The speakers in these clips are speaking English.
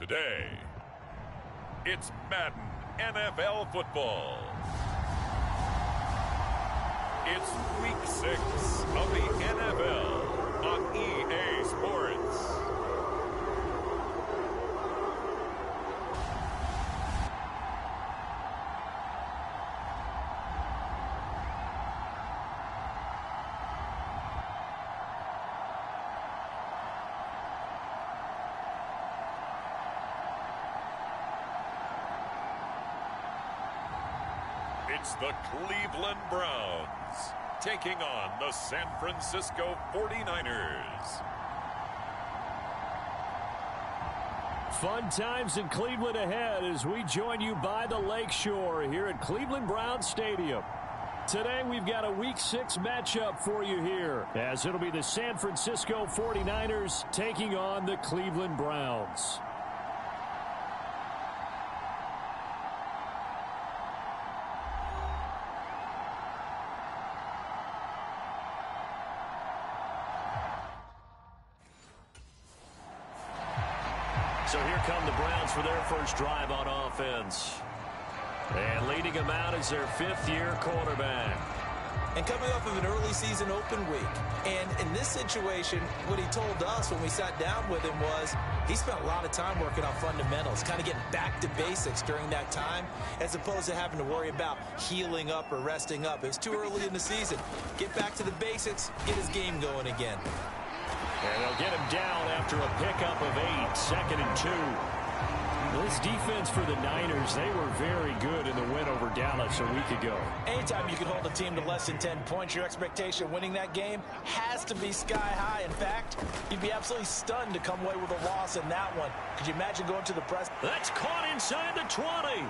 Today, it's Madden NFL football. It's Week 6 of the NFL on EA Sports. It's the Cleveland Browns taking on the San Francisco 49ers. Fun times in Cleveland ahead as we join you by the Lakeshore here at Cleveland Browns Stadium. Today we've got a Week 6 matchup for you here, as it'll be the San Francisco 49ers taking on the Cleveland Browns. So here come the Browns for their first drive on offense. And leading them out is their fifth-year quarterback. And coming off of an early season open week. And in this situation, what he told us when we sat down with him was he spent a lot of time working on fundamentals, kind of getting back to basics during that time, as opposed to having to worry about healing up or resting up. It was too early in the season. Get back to the basics, get his game going again. And they'll get him down after a pickup of 8, 2nd and 2. This defense for the Niners, they were very good in the win over Dallas a week ago. Anytime you can hold a team to less than 10 points, your expectation of winning that game has to be sky high. In fact, you'd be absolutely stunned to come away with a loss in that one. Could you imagine going to the press? That's caught inside the 20.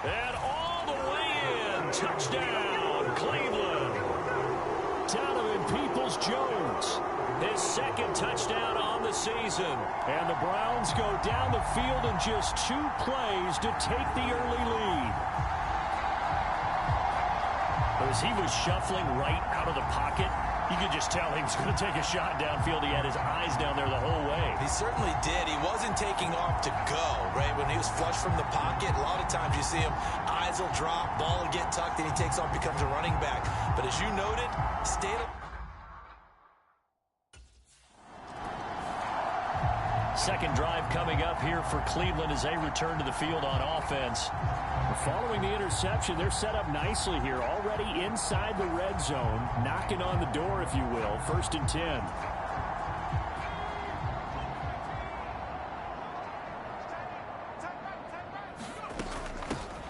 And all the way in. Touchdown, Cleveland. Donovan Peoples-Jones. His second touchdown on the season. And the Browns go down the field in just 2 plays to take the early lead. As he was shuffling right out of the pocket, you could just tell he was going to take a shot downfield. He had his eyes down there the whole way. He certainly did. He wasn't taking off to go, right? When he was flush from the pocket, a lot of times you see him, eyes will drop, ball will get tucked, and he takes off, becomes a running back. But as you noted, Second drive coming up here for Cleveland as they return to the field on offense. Following the interception, they're set up nicely here, already inside the red zone, knocking on the door, if you will. 1st and 10.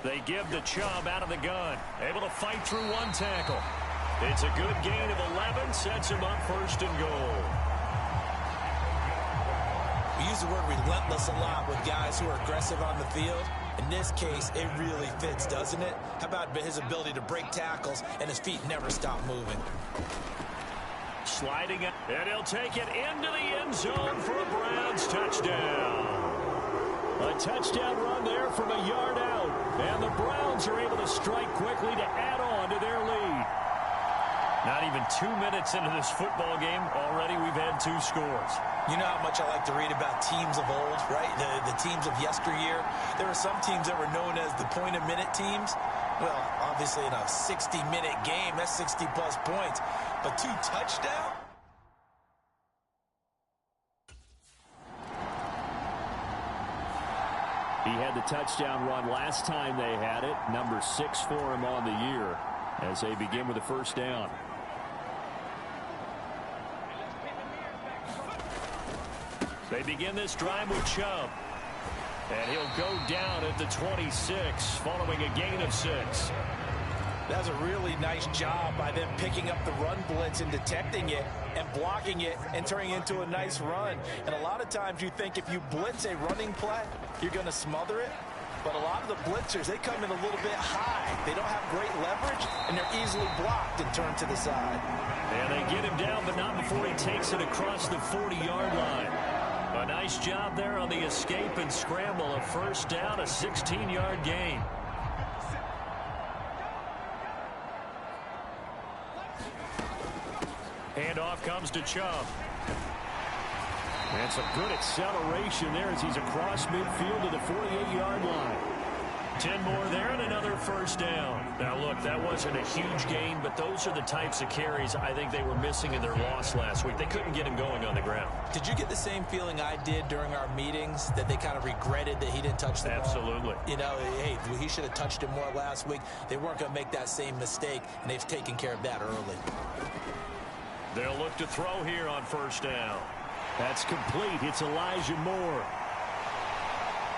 They give the Chubb out of the gun, able to fight through 1 tackle. It's a good gain of 11, sets him up 1st and goal. We use the word relentless a lot with guys who are aggressive on the field. In this case, it really fits, doesn't it? How about his ability to break tackles and his feet never stop moving? Sliding up, and he'll take it into the end zone for a Browns touchdown. A touchdown run there from a yard out. And the Browns are able to strike quickly to add on to their lead. Not even 2 minutes into this football game, already we've had 2 scores. You know how much I like to read about teams of old, right? The teams of yesteryear. There were some teams that were known as the point-a-minute teams. Well, obviously in a 60-minute game, that's 60-plus points. But 2 touchdowns? He had the touchdown run last time they had it. Number 6 for him on the year as they begin with a 1st down. They begin this drive with Chubb. And he'll go down at the 26 following a gain of 6. That was a really nice job by them picking up the run blitz and detecting it and blocking it and turning it into a nice run. And a lot of times you think if you blitz a running play, you're going to smother it. But a lot of the blitzers, they come in a little bit high. They don't have great leverage, and they're easily blocked and turned to the side. And they get him down, but not before he takes it across the 40-yard line. A nice job there on the escape and scramble. A 1st down, a 16-yard gain. Handoff comes to Chubb. And some good acceleration there as he's across midfield to the 48-yard line. 10 more there and another first down. Now, look, that wasn't a huge gain, but those are the types of carries I think they were missing in their loss last week. They couldn't get him going on the ground. Did you get the same feeling I did during our meetings, that they kind of regretted that he didn't touch the ball? Absolutely. You know, hey, he should have touched it more last week. They weren't going to make that same mistake, and they've taken care of that early. They'll look to throw here on first down. That's complete. It's Elijah Moore.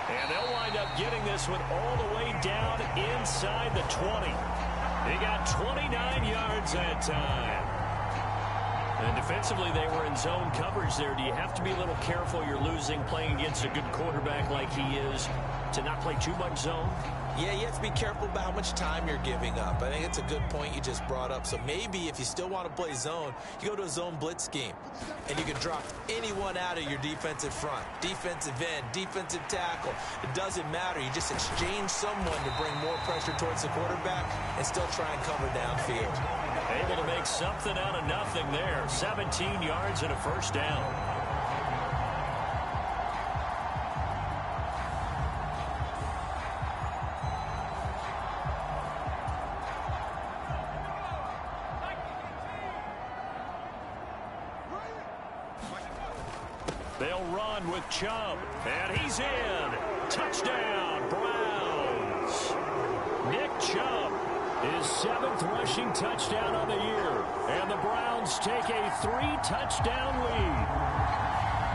And they'll wind up getting this one all the way down inside the 20. He got 29 yards that time. And defensively, they were in zone coverage there. Do you have to be a little careful you're losing playing against a good quarterback like he is to not play too much zone? Yeah, you have to be careful about how much time you're giving up. I think it's a good point you just brought up. So maybe if you still want to play zone, you go to a zone blitz scheme. And you can drop anyone out of your defensive front. Defensive end, defensive tackle. It doesn't matter. You just exchange someone to bring more pressure towards the quarterback and still try and cover downfield. Able to make something out of nothing there. 17 yards and a first down. They'll run with Chubb, and he's in. Touchdown, Browns. Nick Chubb, his 7th rushing touchdown on the year, and the Browns take a 3-touchdown lead.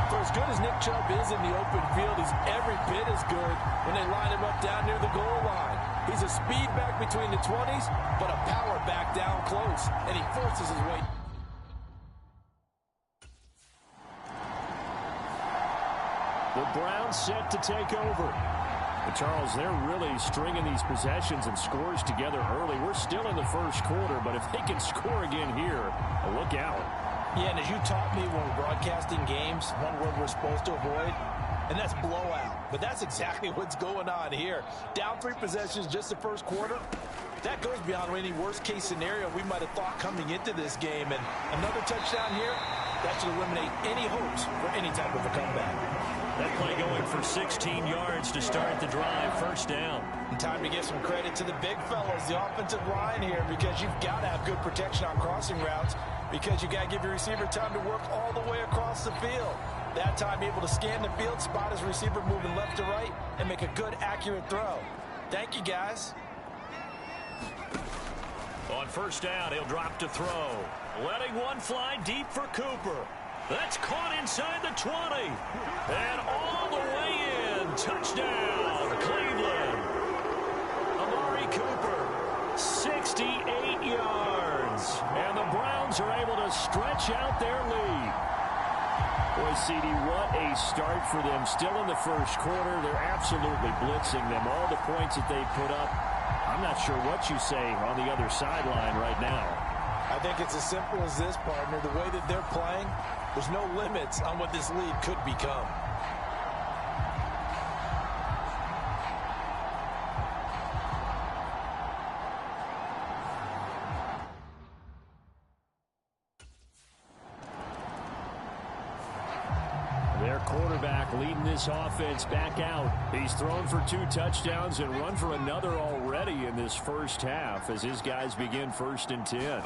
For as good as Nick Chubb is in the open field, he's every bit as good when they line him up down near the goal line. He's a speed back between the 20s, but a power back down close, and he forces his way. The Browns set to take over. But Charles, they're really stringing these possessions and scores together early. We're still in the first quarter, but if they can score again here, look out. Yeah, and as you taught me when we're broadcasting games, one word we're supposed to avoid, and that's blowout. But that's exactly what's going on here. Down 3 possessions just the first quarter. That goes beyond any worst-case scenario we might have thought coming into this game. And another touchdown here, that should eliminate any hopes for any type of a comeback. That play going for 16 yards to start the drive, first down. And time to give some credit to the big fellas, the offensive line here, because you've got to have good protection on crossing routes, because you got to give your receiver time to work all the way across the field. That time able to scan the field, spot his receiver moving left to right, and make a good, accurate throw. Thank you, guys. On first down, he'll drop to throw. Letting one fly deep for Cooper. That's caught inside the 20. And all the way in. Touchdown, Cleveland. Amari Cooper, 68 yards. And the Browns are able to stretch out their lead. Boy, CD, what a start for them. Still in the first quarter. They're absolutely blitzing them. All the points that they put up. I'm not sure what you say on the other sideline right now. I think it's as simple as this, partner. The way that they're playing, there's no limits on what this lead could become. Their quarterback leading this offense back out. He's thrown for 2 touchdowns and run for another already in this first half as his guys begin 1st and 10.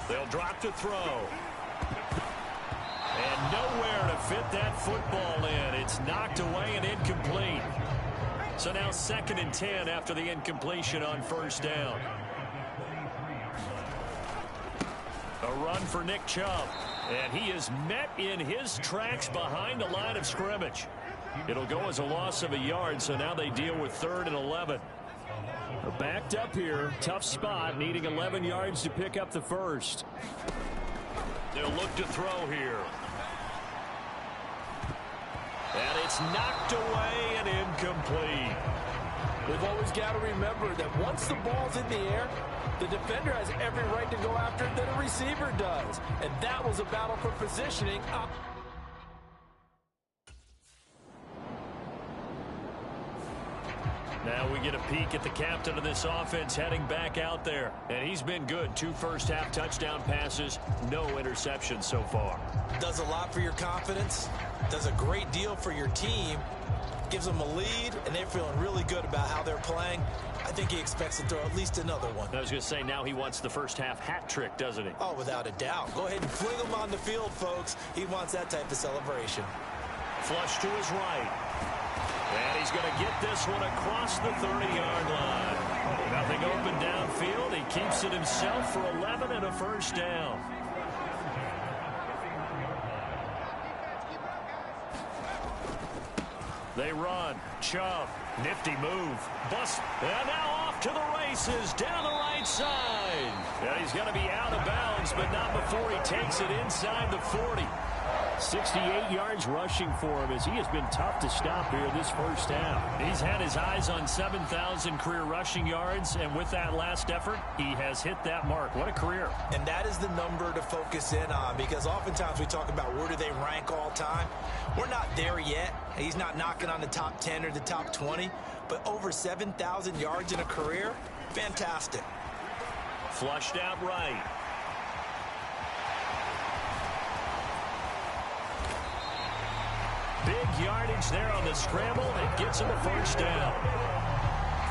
They'll drop to throw. And nowhere to fit that football in. It's knocked away and incomplete. So now 2nd and 10 after the incompletion on first down. A run for Nick Chubb. And he is met in his tracks behind the line of scrimmage. It'll go as a loss of a yard, so now they deal with 3rd and 11. They're backed up here. Tough spot, needing 11 yards to pick up the first. They'll look to throw here. And it's knocked away and incomplete. We've always got to remember that once the ball's in the air, the defender has every right to go after it that a receiver does. And that was a battle for positioning. Now we get a peek at the captain of this offense heading back out there. And he's been good. 2 first-half touchdown passes, no interceptions so far. Does a lot for your confidence. Does a great deal for your team. Gives them a lead, and they're feeling really good about how they're playing. I think he expects to throw at least another one. I was going to say, now he wants the first-half hat trick, doesn't he? Oh, without a doubt. Go ahead and fling him on the field, folks. He wants that type of celebration. Flush to his right. And he's going to get this one across the 30-yard line. Nothing open downfield. He keeps it himself for 11 and a first down. They run. Chubb. Nifty move. Bust. And now off to the races down the right side. And he's going to be out of bounds, but not before he takes it inside the 40. 68 yards rushing for him as he has been tough to stop here this first half. He's had his eyes on 7,000 career rushing yards, and with that last effort, he has hit that mark. What a career. And that is the number to focus in on, because oftentimes we talk about where do they rank all time. We're not there yet. He's not knocking on the top 10 or the top 20, but over 7,000 yards in a career, fantastic. Flushed out right. Big yardage there on the scramble. It gets him a first down.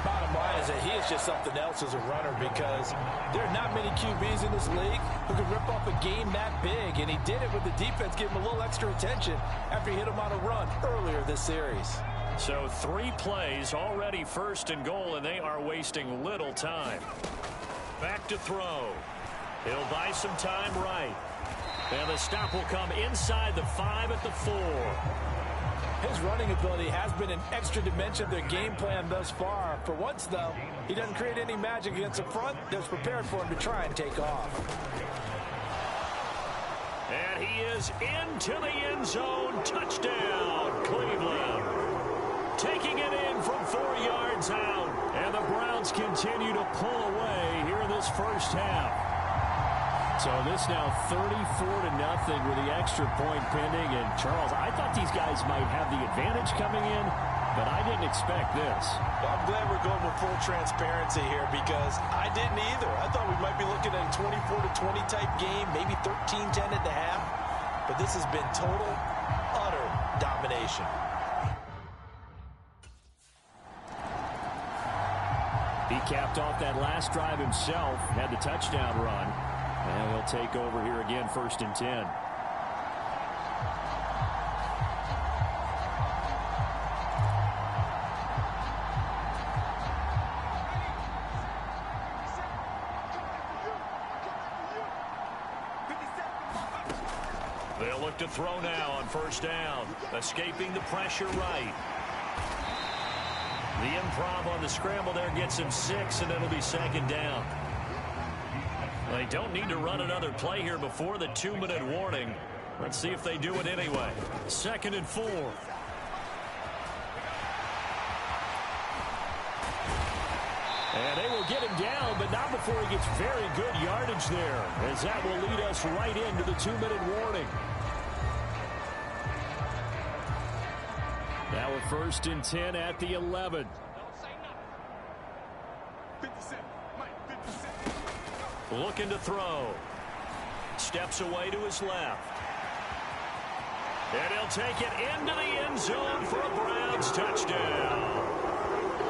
Bottom line is that he is just something else as a runner, because there are not many QBs in this league who can rip off a game that big, and he did it with the defense giving him a little extra attention after he hit him on a run earlier this series. So 3 plays already first and goal, and they are wasting little time. Back to throw. He'll buy some time right. And the stop will come inside the 5 at the 4. His running ability has been an extra dimension of their game plan thus far. For once, though, he doesn't create any magic against the front that's prepared for him to try and take off. And he is into the end zone. Touchdown, Cleveland. Taking it in from 4 yards out. And the Browns continue to pull away here in this first half. So this now 34-0 with the extra point pending. And Charles, I thought these guys might have the advantage coming in, but I didn't expect this. Well, I'm glad we're going with full transparency here, because I didn't either. I thought we might be looking at a 24-20 type game, maybe 13-10 at the half. But this has been total, utter domination. He capped off that last drive himself, had the touchdown run. And he'll take over here again, 1st and 10. They'll look to throw now on 1st down. Escaping the pressure right. The improv on the scramble there gets him 6, and it'll be 2nd down. They don't need to run another play here before the 2-minute warning. Let's see if they do it anyway. 2nd and 4. And they will get him down, but not before he gets very good yardage there, as that will lead us right into the 2-minute warning. Now a 1st and 10 at the 11. Looking to throw. Steps away to his left. And he'll take it into the end zone for a Browns touchdown.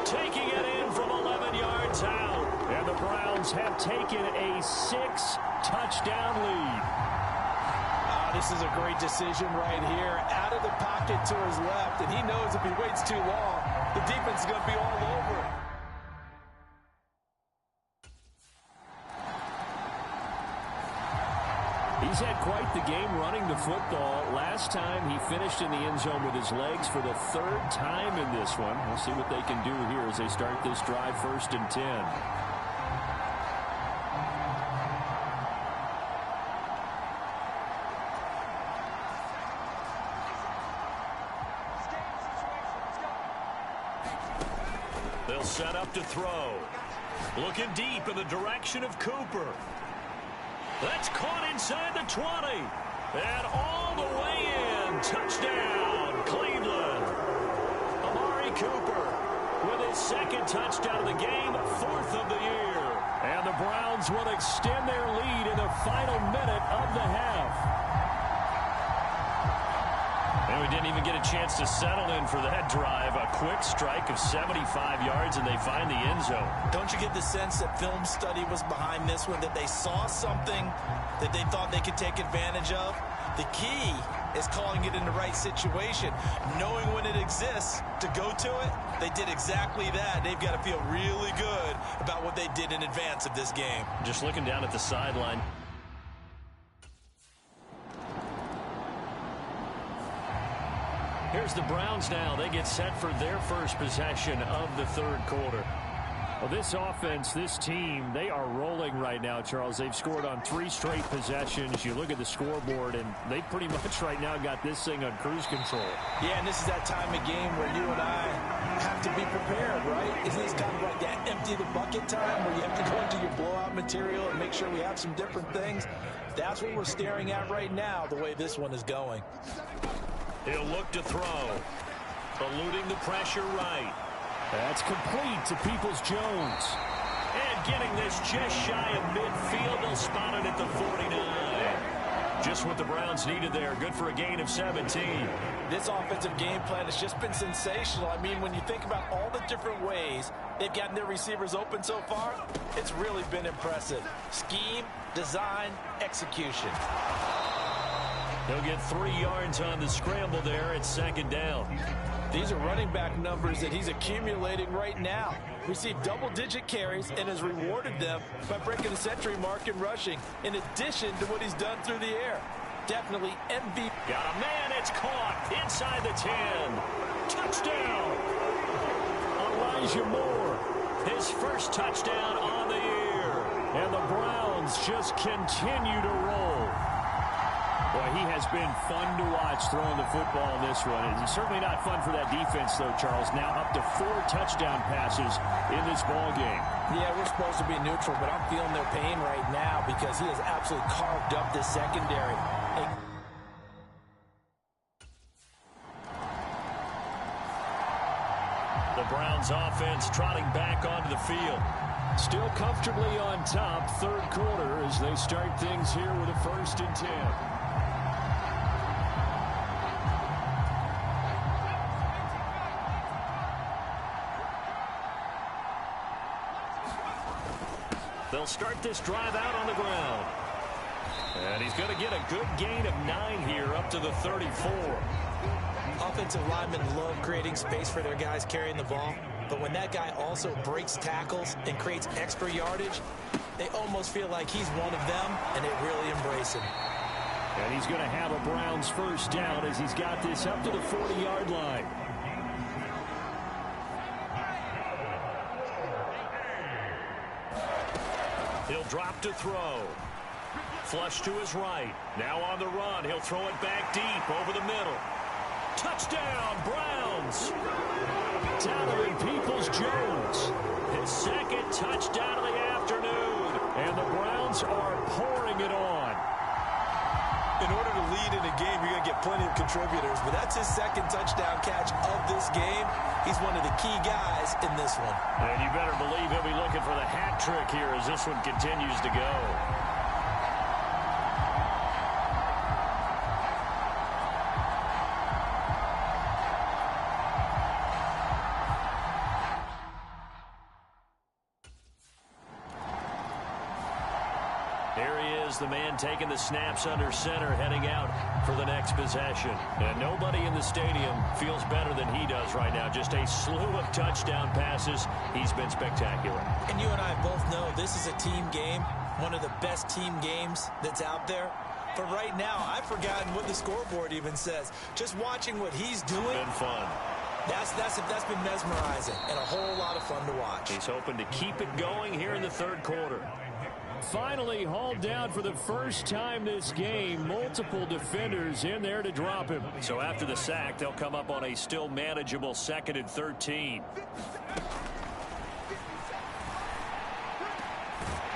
Taking it in from 11 yards out. And the Browns have taken a 6-touchdown lead. This is a great decision right here. Out of the pocket to his left, and he knows if he waits too long, the defense is going to be all over it. He's had quite the game running the football. Last time he finished in the end zone with his legs for the 3rd time in this one. We'll see what they can do here as they start this drive, 1st and 10. They'll set up to throw. Looking deep in the direction of Cooper. That's caught inside the 20. And all the way in. Touchdown, Cleveland. Amari Cooper. with his second touchdown of the game, 4th of the year. And the Browns will extend their lead in the final minute of the half. And we didn't even get a chance to settle in for that drive. A quick strike of 75 yards, and they find the end zone. Don't you get the sense that film study was behind this one, that they saw something that they thought they could take advantage of? The key is calling it in the right situation, knowing when it exists to go to it. They did exactly that. They've got to feel really good about what they did in advance of this game. Just looking down at the sideline. Here's the Browns now. They get set for their first possession of the third quarter. Well, this offense, this team, they are rolling right now, Charles. They've scored on 3 straight possessions. You look at the scoreboard, and they pretty much right now got this thing on cruise control. Yeah, and this is that time of game where you and I have to be prepared, right? Isn't this kind of like that empty the bucket time where you have to go into your blowout material and make sure we have some different things? That's what we're staring at right now, the way this one is going. He'll look to throw. Eluding the pressure right. That's complete to Peoples-Jones. And getting this just shy of midfield. They'll spot it at the 49. Just what the Browns needed there. Good for a gain of 17. This offensive game plan has just been sensational. I mean, when you think about all the different ways they've gotten their receivers open so far, it's really been impressive. Scheme, design, execution. He'll get 3 yards on the scramble there at 2nd down. These are running back numbers that he's accumulating right now. Received double-digit carries and has rewarded them by breaking the century mark in rushing, in addition to what he's done through the air. Definitely MVP. Got a man, it's caught inside the 10. Touchdown! Elijah Moore. His first touchdown on the year. And the Browns just continue to roll. Boy, he has been fun to watch throwing the football in this one. It's certainly not fun for that defense, though, Charles. Now up to 4 touchdown passes in this ball game. Yeah, we're supposed to be neutral, but I'm feeling their pain right now because he has absolutely carved up this secondary. The Browns offense trotting back onto the field. Still comfortably on top, third quarter, as they start things here with a 1st and 10. They'll start this drive out on the ground. And he's going to get a good gain of 9 here up to the 34. Offensive linemen love creating space for their guys carrying the ball. But when that guy also breaks tackles and creates extra yardage, they almost feel like he's one of them, and they really embrace him. And he's going to have a Browns 1st down as he's got this up to the 40-yard line. He'll drop to throw. Flush to his right. Now on the run. He'll throw it back deep over the middle. Touchdown, Browns! Donovan Peoples-Jones. His 2nd touchdown of the afternoon. And the Browns are pouring it on. In order to lead in a game, you're going to get plenty of contributors, but that's his 2nd touchdown catch of this game. He's one of the key guys in this one. And you better believe he'll be looking for the hat trick here as this one continues to go. Here he is, the man taking the snaps under center, heading out for the next possession. And nobody in the stadium feels better than he does right now. Just a slew of touchdown passes. He's been spectacular. And you and I both know this is a team game, one of the best team games that's out there. But right now, I've forgotten what the scoreboard even says. Just watching what he's doing. Been fun. That's been mesmerizing and a whole lot of fun to watch. He's hoping to keep it going here in the third quarter. Finally hauled down for the first time this game. Multiple defenders in there to drop him. So after the sack, they'll come up on a still manageable 2nd and 13.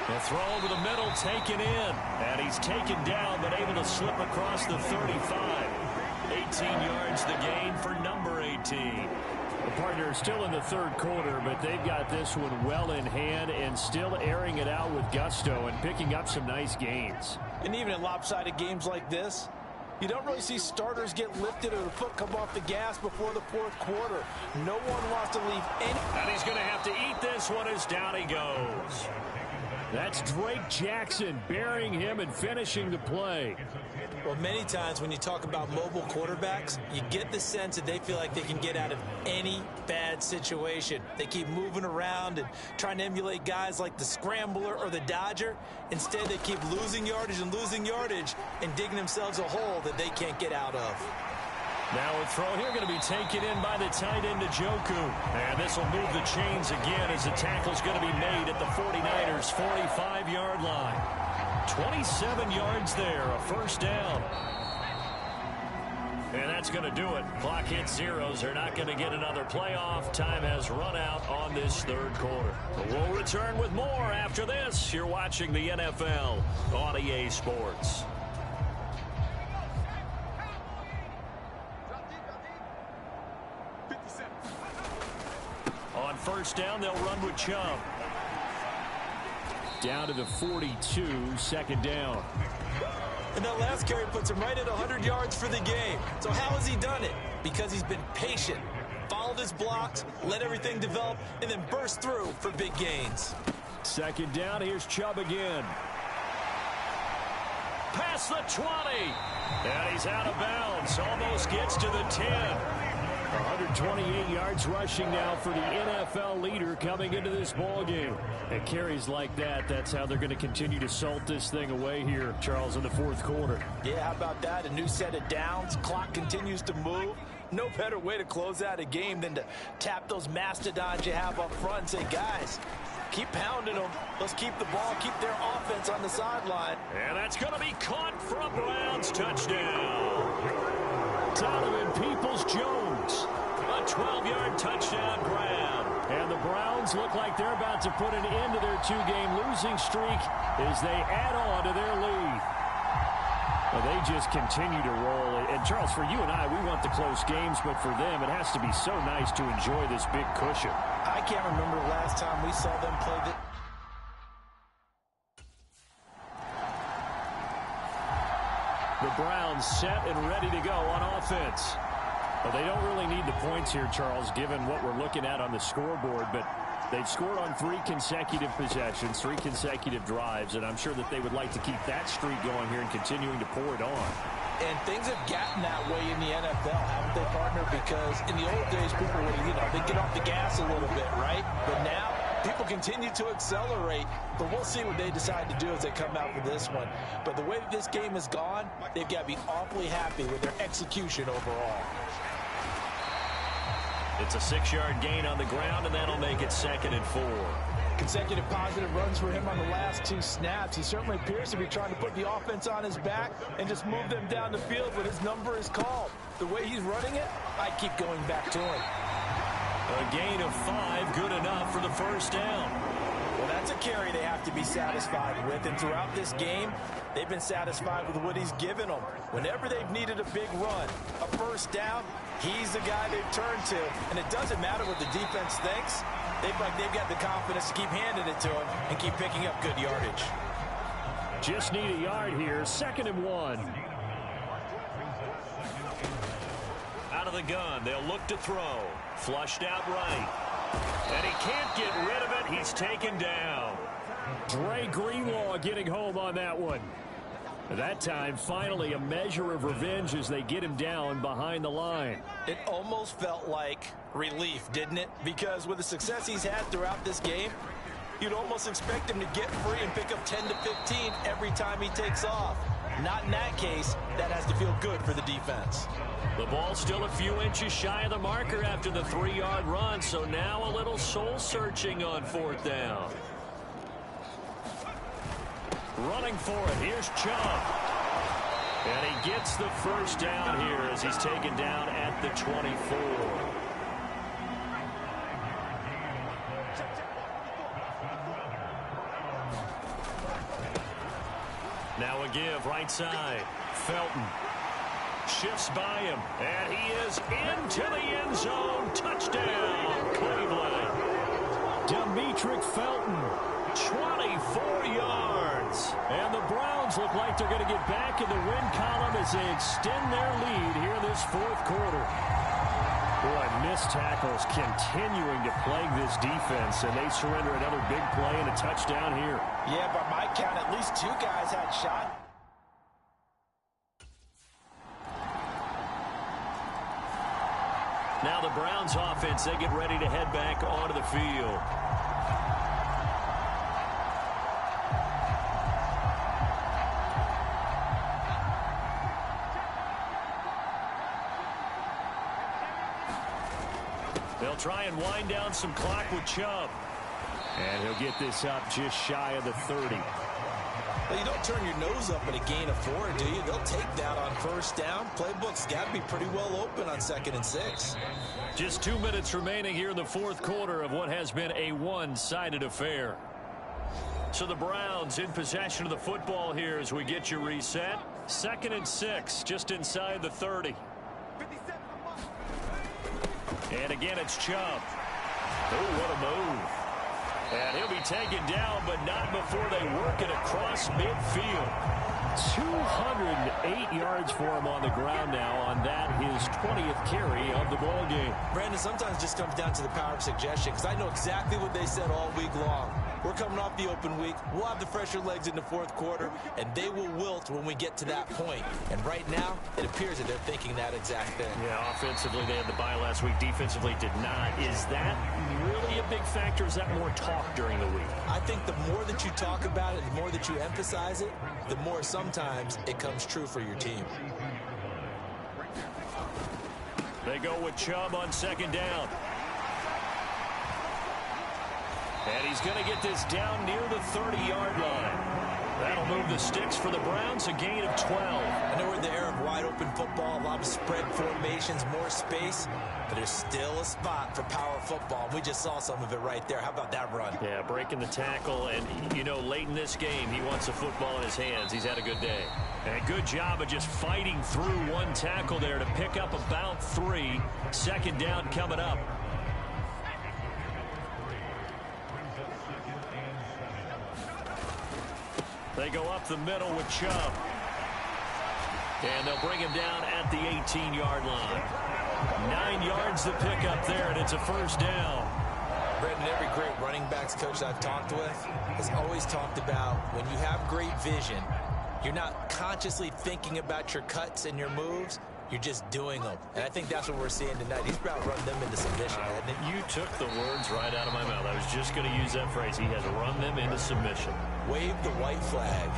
The throw over the middle, taken in. And he's taken down, but able to slip across the 35. 18 yards the gain for number 18. Partner still in the third quarter, but they've got this one well in hand and still airing it out with gusto and picking up some nice gains. And even in lopsided games like this, you don't really see starters get lifted or the foot come off the gas before the fourth quarter. No one wants to leave any... And he's going to have to eat this one as down he goes. That's Drake Jackson burying him and finishing the play. Well, many times when you talk about mobile quarterbacks, you get the sense that they feel like they can get out of any bad situation. They keep moving around and trying to emulate guys like the Scrambler or the Dodger. Instead, they keep losing yardage and digging themselves a hole that they can't get out of. Now a throw here going to be taken in by the tight end Njoku. And this will move the chains again as the tackle's going to be made at the 49ers' 45-yard line. 27 yards there, a first down. And that's going to do it. Clock hits zeros. They're not going to get another playoff. Time has run out on this third quarter. But we'll return with more after this. You're watching the NFL on EA Sports. On first down, they'll run with Chubb. Down to the 42, second down. And that last carry puts him right at 100 yards for the game. So how has he done it? Because he's been patient, followed his blocks, let everything develop, and then burst through for big gains. Second down, here's Chubb again. Past the 20. And he's out of bounds. Almost gets to the 10. 128 yards rushing now for the NFL leader coming into this ballgame. And carries like that, that's how they're going to continue to salt this thing away here, Charles, in the fourth quarter. Yeah, how about that? A new set of downs. Clock continues to move. No better way to close out a game than to tap those mastodons you have up front and say, guys, keep pounding them. Let's keep the ball, keep their offense on the sideline. And that's going to be caught for a Browns touchdown. Donovan Peoples-Jones. A 12-yard touchdown grab. And the Browns look like they're about to put an end to their two-game losing streak as they add on to their lead. Well, they just continue to roll. And, Charles, for you and I, we want the close games, but for them, it has to be so nice to enjoy this big cushion. I can't remember the last time we saw them play this. The Browns set and ready to go on offense. Well, they don't really need the points here, Charles, given what we're looking at on the scoreboard, but they've scored on 3 consecutive possessions, 3 consecutive drives, and I'm sure that they would like to keep that streak going here and continuing to pour it on. And things have gotten that way in the NFL, haven't they, partner? Because in the old days, people would, they'd get off the gas a little bit, right? But now, people continue to accelerate, but we'll see what they decide to do as they come out for this one. But the way that this game has gone, they've got to be awfully happy with their execution overall. It's a 6-yard gain on the ground, and that'll make it 2nd and 4. Consecutive positive runs for him on the last 2 snaps. He certainly appears to be trying to put the offense on his back and just move them down the field when his number is called. The way he's running it, I keep going back to him. A gain of 5, good enough for the first down. Well, that's a carry they have to be satisfied with, and throughout this game, they've been satisfied with what he's given them. Whenever they've needed a big run, a first down, he's the guy they've turned to, and it doesn't matter what the defense thinks. They've got the confidence to keep handing it to him and keep picking up good yardage. Just need a yard here, 2nd and 1. Out of the gun, they'll look to throw. Flushed out right. And he can't get rid of it. He's taken down. Dre Greenlaw getting home on that one. That time, finally, a measure of revenge as they get him down behind the line. It almost felt like relief, didn't it? Because with the success he's had throughout this game, you'd almost expect him to get free and pick up 10 to 15 every time he takes off. Not in that case. That has to feel good for the defense. The ball's still a few inches shy of the marker after the 3-yard run, so now a little soul-searching on 4th down. Running for it, here's Chubb. And he gets the first down here as he's taken down at the 24. Now a give right side. Felton shifts by him, and he is into the end zone. Touchdown, Cleveland. Demetric Felton, 24 yards. And the Browns look like they're going to get back in the win column as they extend their lead here in this fourth quarter. Boy, missed tackles continuing to plague this defense, and they surrender another big play and a touchdown here. Yeah, by my count, at least two guys had shot. Now the Browns offense, they get ready to head back onto the field. They'll try and wind down some clock with Chubb. And he'll get this up just shy of the 30. Well, you don't turn your nose up at a gain of 4, do you? They'll take that on first down. Playbook's got to be pretty well open on 2nd and 6. Just 2 minutes remaining here in the fourth quarter of what has been a one-sided affair. So the Browns in possession of the football here as we get you reset. 2nd and 6, just inside the 30. And again, it's Chubb. Oh, what a move. And he'll be taken down, but not before they work it across midfield. 208 yards for him on the ground now on that, his 20th carry of the ball game. Brandon, sometimes it just comes down to the power of suggestion, because I know exactly what they said all week long. We're coming off the open week. We'll have the fresher legs in the fourth quarter, and they will wilt when we get to that point. And right now, it appears that they're thinking that exact thing. Yeah, offensively, they had the bye last week. Defensively, did not. Is that really a big factor? Is that more talk during the week? I think the more that you talk about it, the more that you emphasize it, the more sometimes it comes true for your team. They go with Chubb on 2nd down. And he's going to get this down near the 30-yard line. That'll move the sticks for the Browns, a gain of 12. I know we're in the era of wide-open football, a lot of spread formations, more space, but there's still a spot for power football. We just saw some of it right there. How about that run? Yeah, breaking the tackle, and, you know, late in this game, he wants the football in his hands. He's had a good day. And a good job of just fighting through one tackle there to pick up about 3. 2nd down coming up. They go up the middle with Chubb. And they'll bring him down at the 18-yard line. 9 yards to pick up there, and it's a first down. Brendan, every great running backs coach I've talked with has always talked about when you have great vision, you're not consciously thinking about your cuts and your moves. You're just doing them. And I think that's what we're seeing tonight. He's about to run them into submission, hasn't he? You took the words right out of my mouth. I was just going to use that phrase. He has run them into submission. Wave the white flag.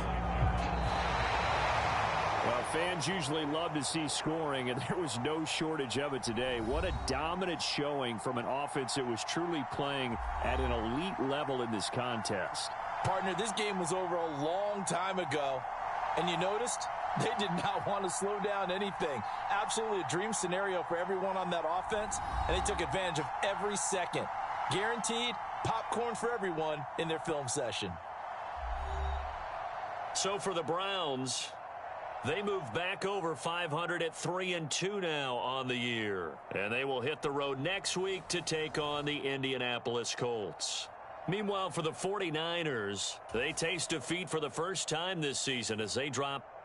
Well, fans usually love to see scoring, and there was no shortage of it today. What a dominant showing from an offense that was truly playing at an elite level in this contest. Partner, this game was over a long time ago, and you noticed they did not want to slow down anything. Absolutely a dream scenario for everyone on that offense, and they took advantage of every second. Guaranteed popcorn for everyone in their film session. So for the Browns, they move back over 500 at 3-2 now on the year. And they will hit the road next week to take on the Indianapolis Colts. Meanwhile, for the 49ers, they taste defeat for the first time this season as they drop